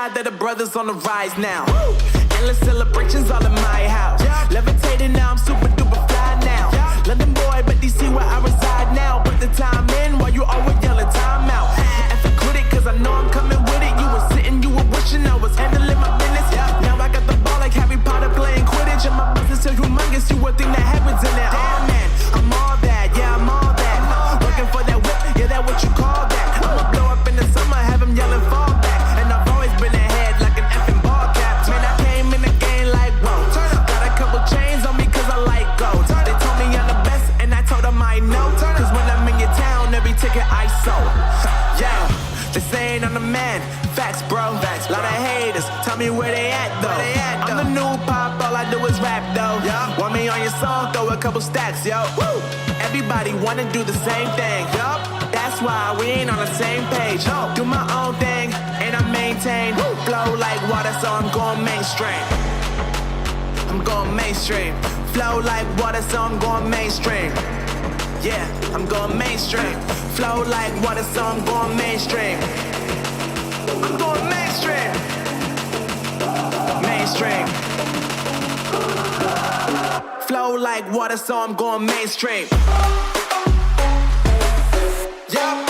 God that the brothers on the rise now. Endless celebrations all in my house. Levitating now, I'm super duper fly now. London boy, but DC where I reside now. Put the time in while you always yelling time out. And for quit it, cause I know I'm coming with it. You were sitting, you were wishing I was handling my business. Now I got the ball like Harry Potter playing Quidditch. And my business so humongous, you would think that happens in there. Damn man, I'm all that, yeah, I'm all that. Working for that whip, yeah, that what you call that. I'ma blow up in the summer, have them yelling fall back. And I've always been ahead like an effing ball cap. Man, I came in the game like, whoa. Got a couple chains on me cause I like gold. They told me I'm the best and I told them I know. Cause when I'm in your town, every ticket I sold. Yeah, they saying I'm the man. Facts, bro. Lot of haters, tell me where they at though. I'm the new pop, all I do is rap though. Want me on your song, throw a couple stacks, yo. Woo! Everybody wanna do the same thing, yup. That's why we ain't on the same page. Do my own thing, and I maintain. Flow like water, so I'm going mainstream. I'm going mainstream. Flow like water, so I'm going mainstream. Yeah, I'm going mainstream. Flow like water, so I'm going mainstream. I'm going mainstream. Mainstream. Flow like water, so I'm going mainstream. Yeah.